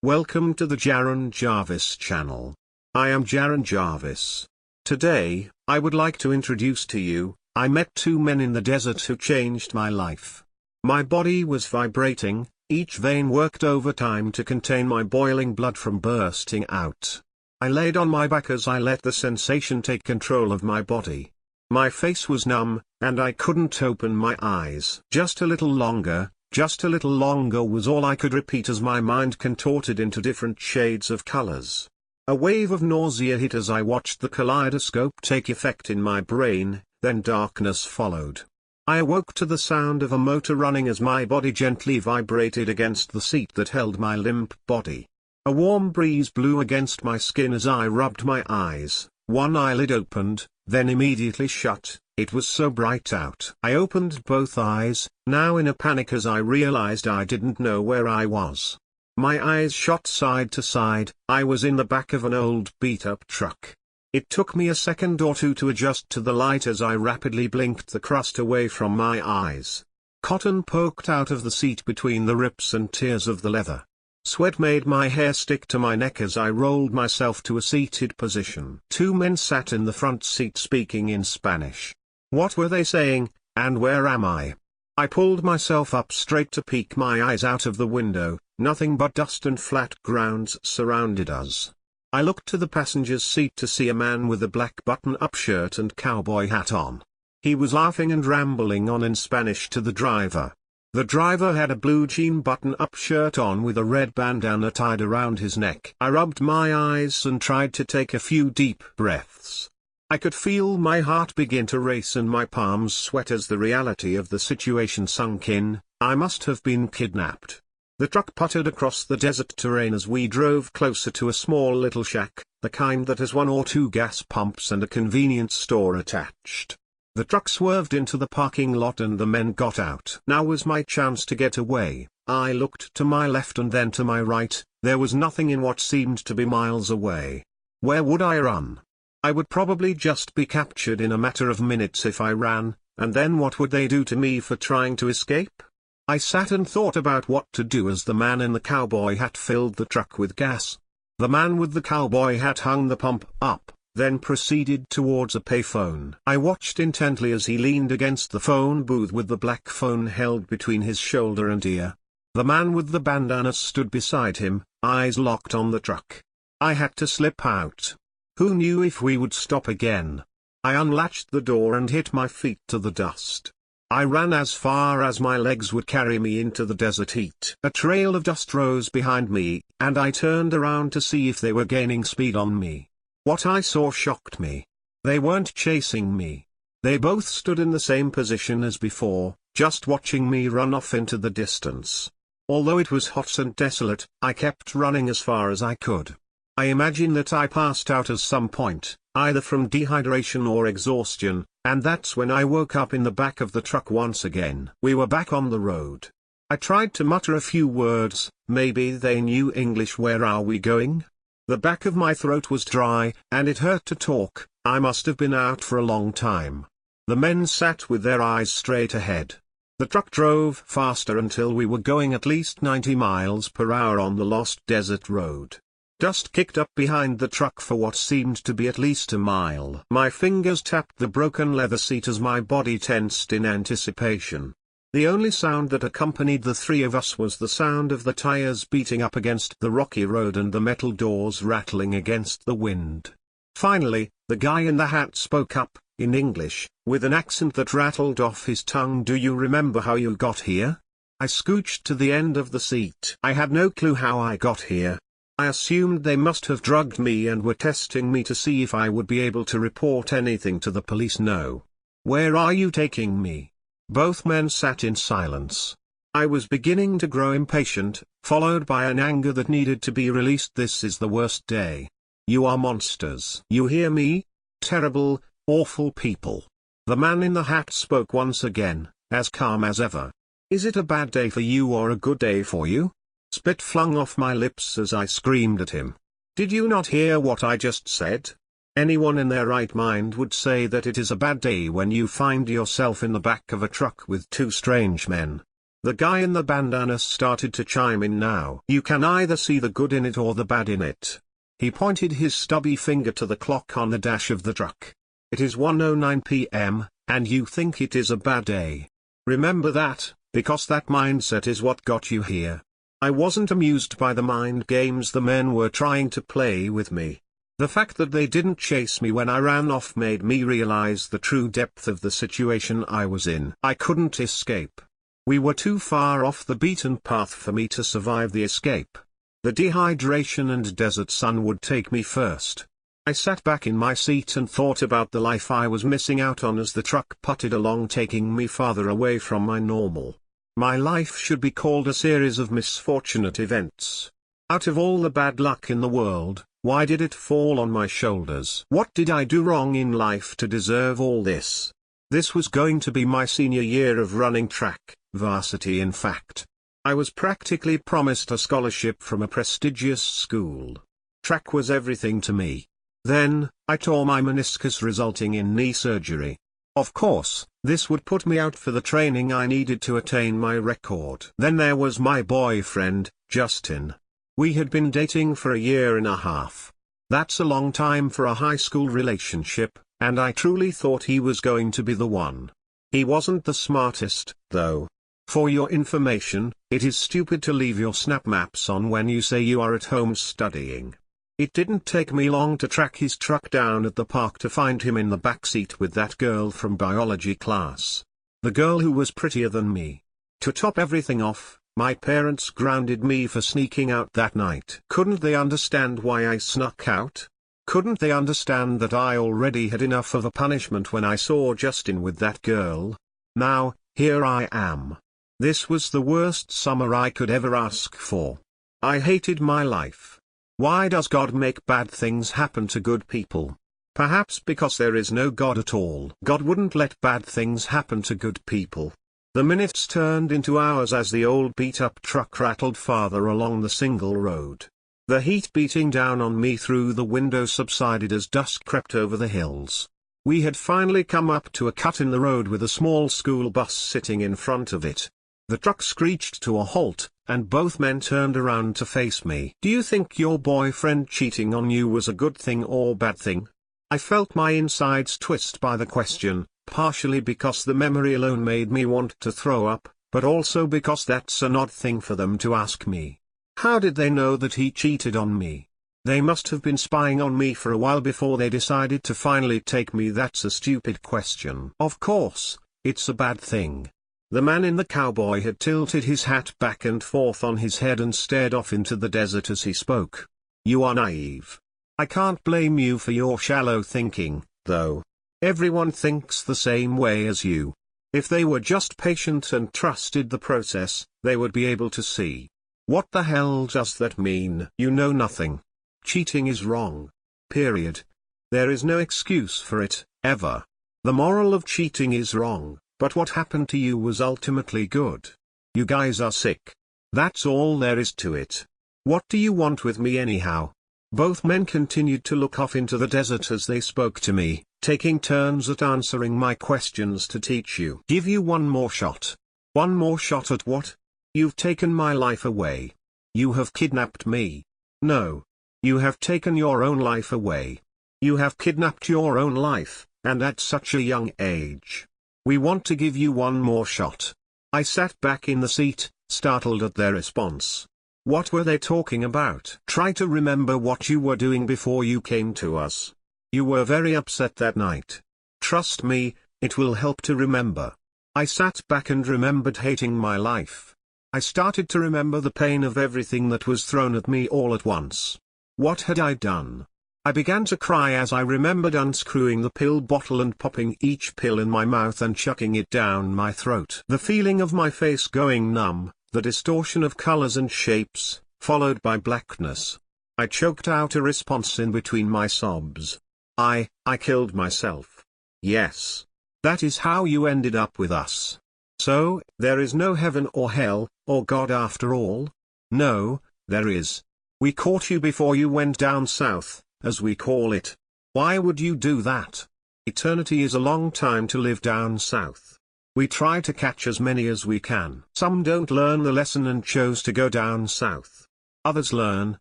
Welcome to the Jaron Jarvis channel. I am Jaron Jarvis. Today, I would like to introduce to you, I met two men in the desert who changed my life. My body was vibrating, each vein worked overtime to contain my boiling blood from bursting out. I laid on my back as I let the sensation take control of my body. My face was numb, and I couldn't open my eyes. Just a little longer was all I could repeat as my mind contorted into different shades of colors. A wave of nausea hit as I watched the kaleidoscope take effect in my brain, then darkness followed. I awoke to the sound of a motor running as my body gently vibrated against the seat that held my limp body. A warm breeze blew against my skin as I rubbed my eyes. One eyelid opened, then immediately shut. It was so bright out. I opened both eyes, now in a panic as I realized I didn't know where I was. My eyes shot side to side. I was in the back of an old beat-up truck. It took me a second or two to adjust to the light as I rapidly blinked the crust away from my eyes. Cotton poked out of the seat between the rips and tears of the leather. Sweat made my hair stick to my neck as I rolled myself to a seated position. Two men sat in the front seat speaking in Spanish. What were they saying, and where am I? I pulled myself up straight to peek my eyes out of the window. Nothing but dust and flat grounds surrounded us. I looked to the passenger's seat to see a man with a black button-up shirt and cowboy hat on. He was laughing and rambling on in Spanish to the driver. The driver had a blue jean button-up shirt on with a red bandana tied around his neck. I rubbed my eyes and tried to take a few deep breaths. I could feel my heart begin to race and my palms sweat as the reality of the situation sunk in. I must have been kidnapped. The truck puttered across the desert terrain as we drove closer to a small little shack, the kind that has one or two gas pumps and a convenience store attached. The truck swerved into the parking lot and the men got out. Now was my chance to get away. I looked to my left and then to my right. There was nothing in what seemed to be miles away. Where would I run? I would probably just be captured in a matter of minutes if I ran, and then what would they do to me for trying to escape? I sat and thought about what to do as the man in the cowboy hat filled the truck with gas. The man with the cowboy hat hung the pump up, then proceeded towards a payphone. I watched intently as he leaned against the phone booth with the black phone held between his shoulder and ear. The man with the bandana stood beside him, eyes locked on the truck. I had to slip out. Who knew if we would stop again? I unlatched the door and hit my feet to the dust. I ran as far as my legs would carry me into the desert heat. A trail of dust rose behind me, and I turned around to see if they were gaining speed on me. What I saw shocked me. They weren't chasing me. They both stood in the same position as before, just watching me run off into the distance. Although it was hot and desolate, I kept running as far as I could. I imagine that I passed out at some point, either from dehydration or exhaustion, and that's when I woke up in the back of the truck once again. We were back on the road. I tried to mutter a few words. Maybe they knew English. Where are we going? The back of my throat was dry, and it hurt to talk. I must have been out for a long time. The men sat with their eyes straight ahead. The truck drove faster until we were going at least 90 miles per hour on the lost desert road. Dust kicked up behind the truck for what seemed to be at least a mile. My fingers tapped the broken leather seat as my body tensed in anticipation. The only sound that accompanied the three of us was the sound of the tires beating up against the rocky road and the metal doors rattling against the wind. Finally, the guy in the hat spoke up, in English, with an accent that rattled off his tongue. Do you remember how you got here? I scooched to the end of the seat. I had no clue how I got here. I assumed they must have drugged me and were testing me to see if I would be able to report anything to the police. No. Where are you taking me? Both men sat in silence. I was beginning to grow impatient, followed by an anger that needed to be released. This is the worst day. You are monsters. You hear me? Terrible, awful people. The man in the hat spoke once again, as calm as ever. Is it a bad day for you or a good day for you? Spit flung off my lips as I screamed at him. Did you not hear what I just said? Anyone in their right mind would say that it is a bad day when you find yourself in the back of a truck with two strange men. The guy in the bandana started to chime in now. You can either see the good in it or the bad in it. He pointed his stubby finger to the clock on the dash of the truck. It is 1:09 p.m., and you think it is a bad day. Remember that, because that mindset is what got you here. I wasn't amused by the mind games the men were trying to play with me. The fact that they didn't chase me when I ran off made me realize the true depth of the situation I was in. I couldn't escape. We were too far off the beaten path for me to survive the escape. The dehydration and desert sun would take me first. I sat back in my seat and thought about the life I was missing out on as the truck putted along, taking me farther away from my normal. My life should be called a series of misfortunate events. Out of all the bad luck in the world, why did it fall on my shoulders? What did I do wrong in life to deserve all this? This was going to be my senior year of running track, varsity in fact. I was practically promised a scholarship from a prestigious school. Track was everything to me. Then, I tore my meniscus, resulting in knee surgery. Of course, this would put me out for the training I needed to attain my record. Then there was my boyfriend, Justin. We had been dating for a year and a half. That's a long time for a high school relationship, and I truly thought he was going to be the one. He wasn't the smartest, though. For your information, it is stupid to leave your snap maps on when you say you are at home studying. It didn't take me long to track his truck down at the park to find him in the backseat with that girl from biology class. The girl who was prettier than me. To top everything off, my parents grounded me for sneaking out that night. Couldn't they understand why I snuck out? Couldn't they understand that I already had enough of a punishment when I saw Justin with that girl? Now, here I am. This was the worst summer I could ever ask for. I hated my life. Why does God make bad things happen to good people? Perhaps because there is no God at all. God wouldn't let bad things happen to good people. The minutes turned into hours as the old beat-up truck rattled farther along the single road. The heat beating down on me through the window subsided as dusk crept over the hills. We had finally come up to a cut in the road with a small school bus sitting in front of it. The truck screeched to a halt, and both men turned around to face me. Do you think your boyfriend cheating on you was a good thing or bad thing? I felt my insides twist by the question, partially because the memory alone made me want to throw up, but also because that's an odd thing for them to ask me. How did they know that he cheated on me? They must have been spying on me for a while before they decided to finally take me. That's a stupid question. Of course, it's a bad thing. The man in the cowboy hat tilted his hat back and forth on his head and stared off into the desert as he spoke. You are naive. I can't blame you for your shallow thinking, though. Everyone thinks the same way as you. If they were just patient and trusted the process, they would be able to see. What the hell does that mean? You know nothing. Cheating is wrong. Period. There is no excuse for it, ever. The moral of cheating is wrong, but what happened to you was ultimately good. You guys are sick. That's all there is to it. What do you want with me anyhow? Both men continued to look off into the desert as they spoke to me, taking turns at answering my questions. To teach you. Give you one more shot. One more shot at what? You've taken my life away. You have kidnapped me. No. You have taken your own life away. You have kidnapped your own life, and at such a young age. We want to give you one more shot. I sat back in the seat, startled at their response. What were they talking about? Try to remember what you were doing before you came to us. You were very upset that night. Trust me, it will help to remember. I sat back and remembered hating my life. I started to remember the pain of everything that was thrown at me all at once. What had I done? I began to cry as I remembered unscrewing the pill bottle and popping each pill in my mouth and chucking it down my throat. The feeling of my face going numb, the distortion of colors and shapes, followed by blackness. I choked out a response in between my sobs. I killed myself. Yes. That is how you ended up with us. So, there is no heaven or hell, or God after all? No, there is. We caught you before you went down south, as we call it. Why would you do that? Eternity is a long time to live down south. We try to catch as many as we can. Some don't learn the lesson and chose to go down south. Others learn,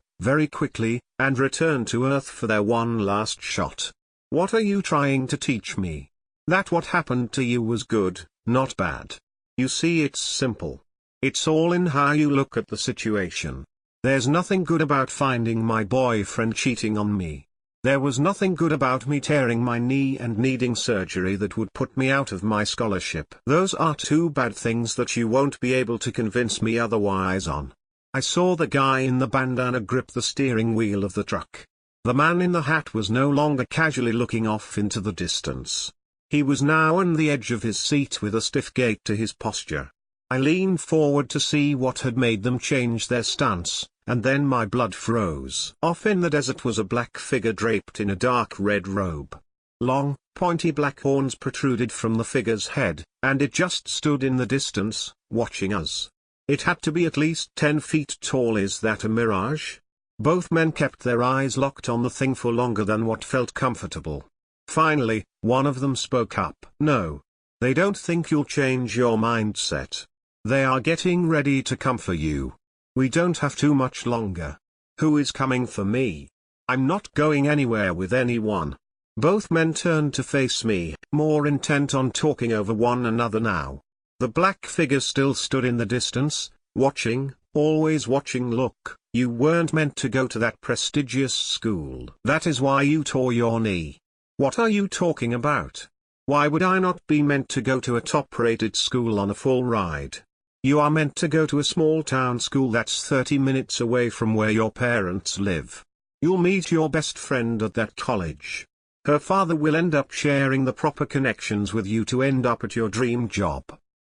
very quickly, and return to Earth for their one last shot. What are you trying to teach me? That what happened to you was good, not bad. You see, it's simple. It's all in how you look at the situation. There's nothing good about finding my boyfriend cheating on me. There was nothing good about me tearing my knee and needing surgery that would put me out of my scholarship. Those are two bad things that you won't be able to convince me otherwise on. I saw the guy in the bandana grip the steering wheel of the truck. The man in the hat was no longer casually looking off into the distance. He was now on the edge of his seat with a stiff gait to his posture. I leaned forward to see what had made them change their stance, and then my blood froze. Off in the desert was a black figure draped in a dark red robe. Long, pointy black horns protruded from the figure's head, and it just stood in the distance, watching us. It had to be at least 10 feet tall. Is that a mirage? Both men kept their eyes locked on the thing for longer than what felt comfortable. Finally, one of them spoke up. No. They don't think you'll change your mindset. They are getting ready to come for you. We don't have too much longer. Who is coming for me? I'm not going anywhere with anyone. Both men turned to face me, more intent on talking over one another now. The black figure still stood in the distance, watching, always watching. Look, you weren't meant to go to that prestigious school. That is why you tore your knee. What are you talking about? Why would I not be meant to go to a top-rated school on a full ride? You are meant to go to a small-town school that's 30 minutes away from where your parents live. You'll meet your best friend at that college. Her father will end up sharing the proper connections with you to end up at your dream job.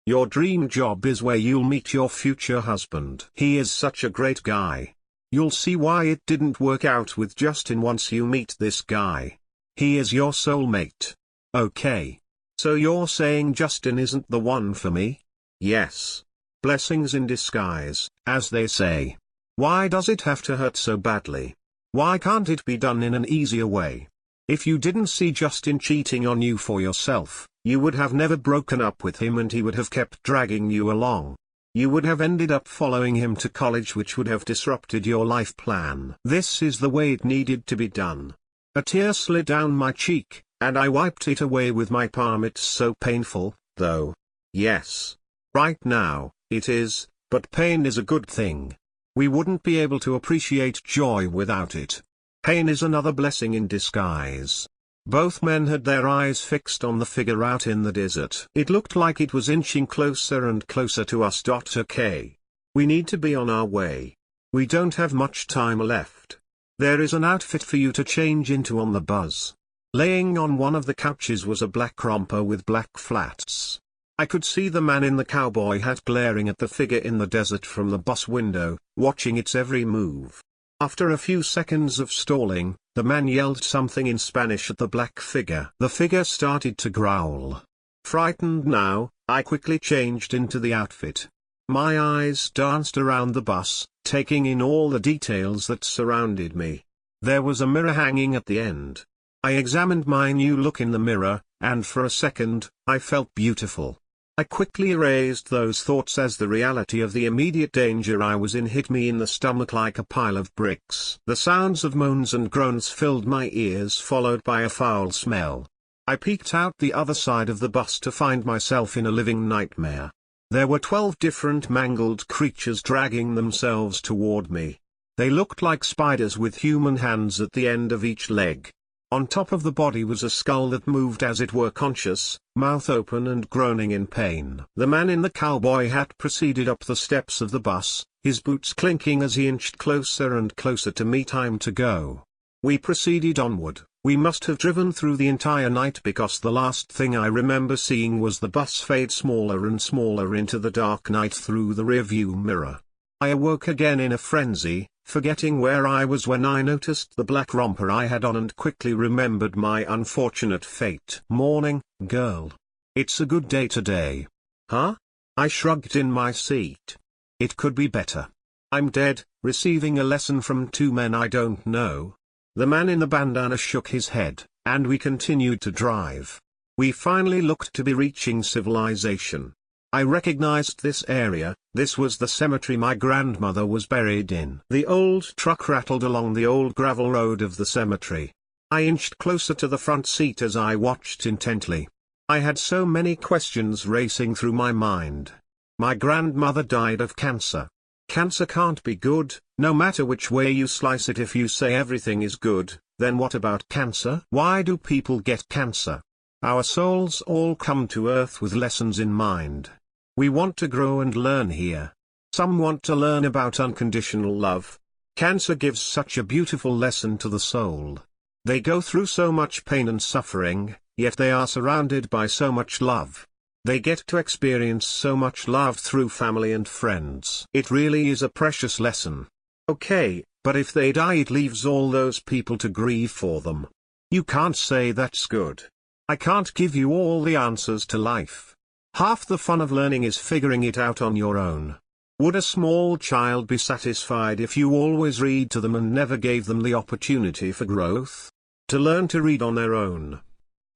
Your dream job is where you'll meet your future husband. He is such a great guy. You'll see why it didn't work out with Justin once you meet this guy. He is your soulmate. Okay. So you're saying Justin isn't the one for me? Yes. Blessings in disguise, as they say. Why does it have to hurt so badly? Why can't it be done in an easier way? If you didn't see Justin cheating on you for yourself, you would have never broken up with him and he would have kept dragging you along. You would have ended up following him to college, which would have disrupted your life plan. This is the way it needed to be done. A tear slid down my cheek, and I wiped it away with my palm. It's so painful, though. Yes. Right now, it is, but pain is a good thing. We wouldn't be able to appreciate joy without it. Pain is another blessing in disguise. Both men had their eyes fixed on the figure out in the desert. It looked like it was inching closer and closer to us. Okay. We need to be on our way. We don't have much time left. There is an outfit for you to change into on the bus. Laying on one of the couches was a black romper with black flats. I could see the man in the cowboy hat glaring at the figure in the desert from the bus window, watching its every move. After a few seconds of stalling, the man yelled something in Spanish at the black figure. The figure started to growl. Frightened now, I quickly changed into the outfit. My eyes danced around the bus, taking in all the details that surrounded me. There was a mirror hanging at the end. I examined my new look in the mirror, and for a second, I felt beautiful. I quickly erased those thoughts as the reality of the immediate danger I was in hit me in the stomach like a pile of bricks. The sounds of moans and groans filled my ears, followed by a foul smell. I peeked out the other side of the bus to find myself in a living nightmare. There were 12 different mangled creatures dragging themselves toward me. They looked like spiders with human hands at the end of each leg. On top of the body was a skull that moved as it were conscious, mouth open and groaning in pain. The man in the cowboy hat proceeded up the steps of the bus, his boots clinking as he inched closer and closer to me. Time to go. We proceeded onward. We must have driven through the entire night because the last thing I remember seeing was the bus fade smaller and smaller into the dark night through the rearview mirror. I awoke again in a frenzy, forgetting where I was when I noticed the black romper I had on and quickly remembered my unfortunate fate. Morning, girl. It's a good day today. Huh? I shrugged in my seat. It could be better. I'm dead, receiving a lesson from 2 men I don't know. The man in the bandana shook his head, and we continued to drive. We finally looked to be reaching civilization. I recognized this area. This was the cemetery my grandmother was buried in. The old truck rattled along the old gravel road of the cemetery. I inched closer to the front seat as I watched intently. I had so many questions racing through my mind. My grandmother died of cancer. Cancer can't be good, no matter which way you slice it. If you say everything is good, then what about cancer? Why do people get cancer? Our souls all come to earth with lessons in mind. We want to grow and learn here. Some want to learn about unconditional love. Cancer gives such a beautiful lesson to the soul. They go through so much pain and suffering, yet they are surrounded by so much love. They get to experience so much love through family and friends. It really is a precious lesson. Okay, but if they die, it leaves all those people to grieve for them. You can't say that's good. I can't give you all the answers to life. Half the fun of learning is figuring it out on your own. Would a small child be satisfied if you always read to them and never gave them the opportunity for growth? To learn to read on their own?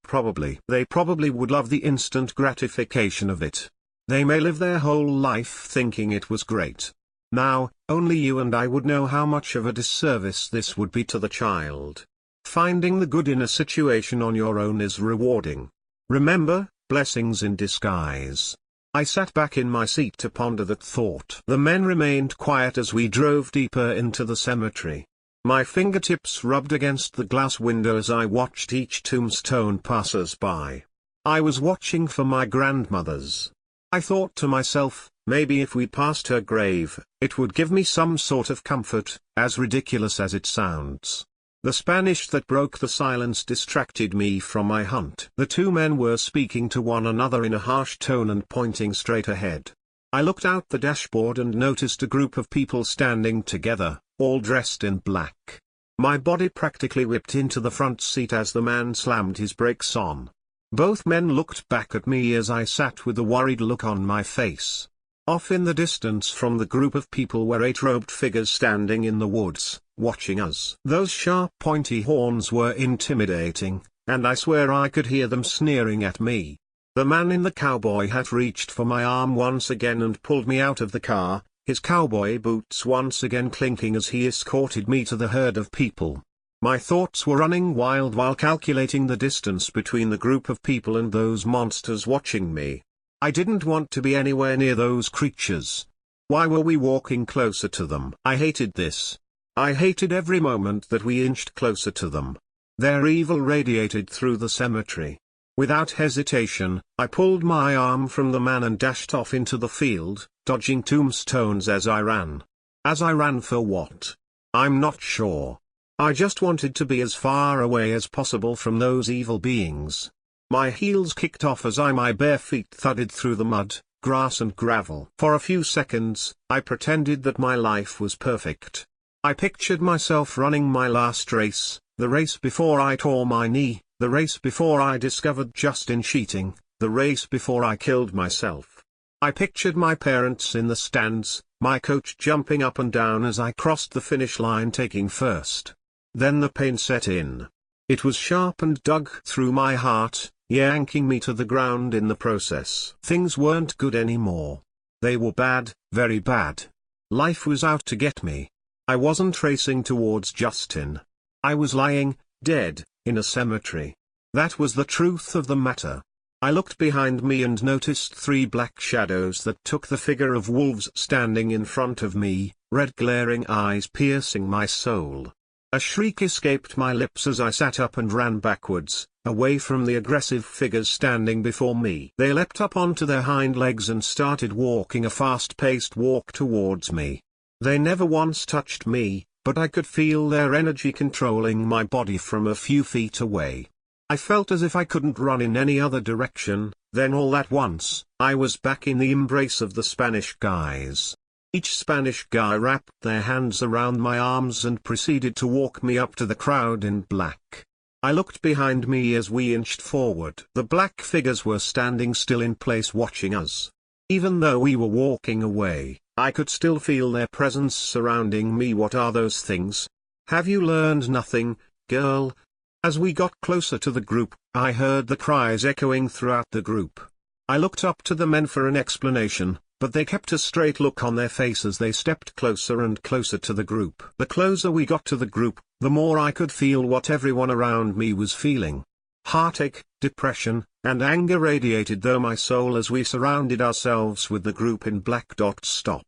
Probably. They probably would love the instant gratification of it. They may live their whole life thinking it was great. Now, only you and I would know how much of a disservice this would be to the child. Finding the good in a situation on your own is rewarding. Remember, blessings in disguise. I sat back in my seat to ponder that thought. The men remained quiet as we drove deeper into the cemetery. My fingertips rubbed against the glass window as I watched each tombstone pass us by. I was watching for my grandmother's. I thought to myself, maybe if we passed her grave, it would give me some sort of comfort, as ridiculous as it sounds. The Spanish that broke the silence distracted me from my hunt. The two men were speaking to one another in a harsh tone and pointing straight ahead. I looked out the dashboard and noticed a group of people standing together, all dressed in black. My body practically whipped into the front seat as the man slammed his brakes on. Both men looked back at me as I sat with a worried look on my face. Off in the distance from the group of people were 8 robed figures standing in the woods, watching us. Those sharp pointy horns were intimidating, and I swear I could hear them sneering at me. The man in the cowboy hat reached for my arm once again and pulled me out of the car, his cowboy boots once again clinking as he escorted me to the herd of people. My thoughts were running wild while calculating the distance between the group of people and those monsters watching me. I didn't want to be anywhere near those creatures. Why were we walking closer to them? I hated this. I hated every moment that we inched closer to them. Their evil radiated through the cemetery. Without hesitation, I pulled my arm from the man and dashed off into the field, dodging tombstones as I ran. As I ran for what? I'm not sure. I just wanted to be as far away as possible from those evil beings. My heels kicked off as my bare feet thudded through the mud, grass and gravel. For a few seconds, I pretended that my life was perfect. I pictured myself running my last race, the race before I tore my knee, the race before I discovered Justin cheating, the race before I killed myself. I pictured my parents in the stands, my coach jumping up and down as I crossed the finish line taking first. Then the pain set in. It was sharp and dug through my heart, yanking me to the ground in the process. Things weren't good anymore. They were bad, very bad. Life was out to get me. I wasn't racing towards Justin. I was lying, dead, in a cemetery. That was the truth of the matter. I looked behind me and noticed 3 black shadows that took the figure of wolves standing in front of me, red glaring eyes piercing my soul. A shriek escaped my lips as I sat up and ran backwards, away from the aggressive figures standing before me. They leapt up onto their hind legs and started walking a fast-paced walk towards me. They never once touched me, but I could feel their energy controlling my body from a few feet away. I felt as if I couldn't run in any other direction. Then all at once, I was back in the embrace of the Spanish guys. Each Spanish guy wrapped their hands around my arms and proceeded to walk me up to the crowd in black. I looked behind me as we inched forward. The black figures were standing still in place watching us. Even though we were walking away, I could still feel their presence surrounding me. What are those things? Have you learned nothing, girl? As we got closer to the group, I heard the cries echoing throughout the group. I looked up to the men for an explanation, but they kept a straight look on their face as they stepped closer and closer to the group. The closer we got to the group, the more I could feel what everyone around me was feeling. Heartache, depression, and anger radiated through my soul as we surrounded ourselves with the group in black. Stop.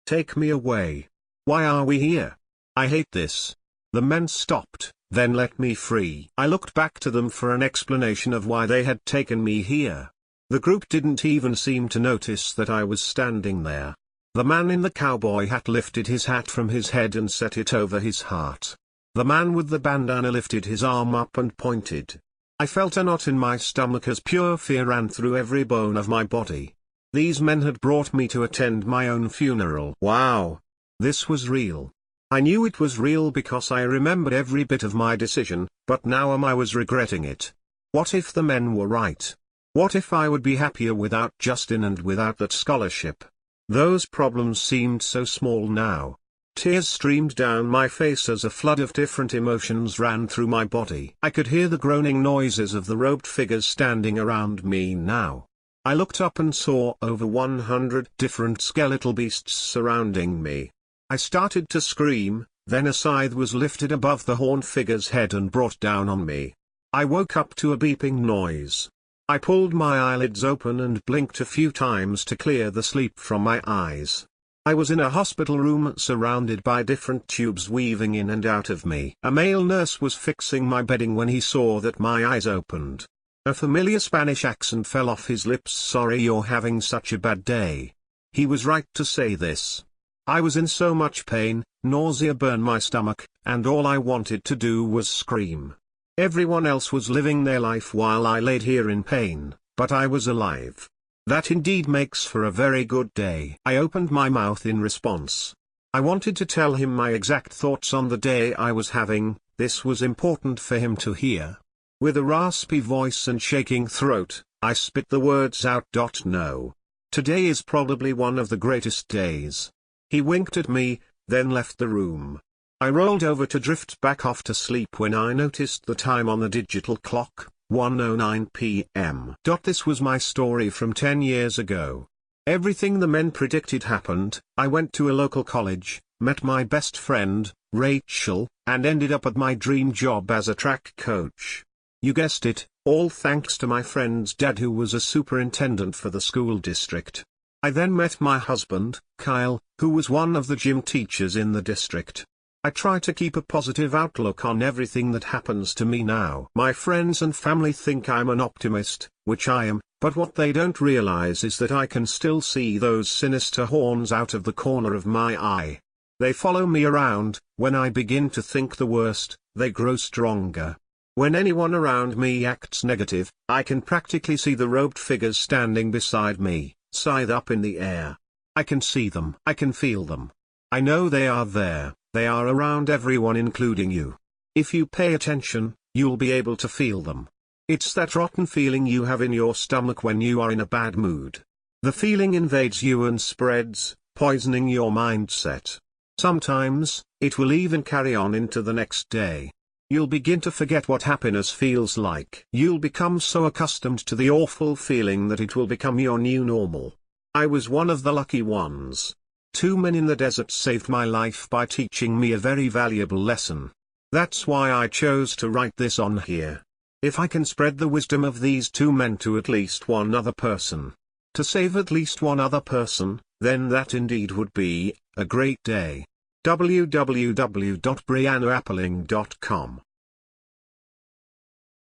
Take me away. Why are we here? I hate this. The men stopped, then let me free. I looked back to them for an explanation of why they had taken me here. The group didn't even seem to notice that I was standing there. The man in the cowboy hat lifted his hat from his head and set it over his heart. The man with the bandana lifted his arm up and pointed. I felt a knot in my stomach as pure fear ran through every bone of my body. These men had brought me to attend my own funeral. Wow! This was real. I knew it was real because I remembered every bit of my decision, but now I was regretting it. What if the men were right? What if I would be happier without Justin and without that scholarship? Those problems seemed so small now. Tears streamed down my face as a flood of different emotions ran through my body. I could hear the groaning noises of the robed figures standing around me now. I looked up and saw over 100 different skeletal beasts surrounding me. I started to scream, then a scythe was lifted above the horned figure's head and brought down on me. I woke up to a beeping noise. I pulled my eyelids open and blinked a few times to clear the sleep from my eyes. I was in a hospital room surrounded by different tubes weaving in and out of me. A male nurse was fixing my bedding when he saw that my eyes opened. A familiar Spanish accent fell off his lips. Sorry you're having such a bad day. He was right to say this. I was in so much pain, nausea burned my stomach, and all I wanted to do was scream. Everyone else was living their life while I laid here in pain, but I was alive. That indeed makes for a very good day. I opened my mouth in response. I wanted to tell him my exact thoughts on the day I was having. This was important for him to hear. With a raspy voice and shaking throat, I spit the words out. No. Today is probably one of the greatest days. He winked at me, then left the room. I rolled over to drift back off to sleep when I noticed the time on the digital clock. 1:09 p.m. This was my story from 10 years ago. Everything the men predicted happened. I went to a local college, met my best friend, Rachel, and ended up at my dream job as a track coach. You guessed it, all thanks to my friend's dad who was a superintendent for the school district. I then met my husband, Kyle, who was one of the gym teachers in the district. I try to keep a positive outlook on everything that happens to me now. My friends and family think I'm an optimist, which I am, but what they don't realize is that I can still see those sinister horns out of the corner of my eye. They follow me around. When I begin to think the worst, they grow stronger. When anyone around me acts negative, I can practically see the robed figures standing beside me, scythe up in the air. I can see them. I can feel them. I know they are there. They are around everyone including you. If you pay attention, you'll be able to feel them. It's that rotten feeling you have in your stomach when you are in a bad mood. The feeling invades you and spreads, poisoning your mindset. Sometimes, it will even carry on into the next day. You'll begin to forget what happiness feels like. You'll become so accustomed to the awful feeling that it will become your new normal. I was one of the lucky ones. 2 men in the desert saved my life by teaching me a very valuable lesson. That's why I chose to write this on here. If I can spread the wisdom of these 2 men to at least one other person, to save at least one other person, then that indeed would be a great day. www.briannaappeling.com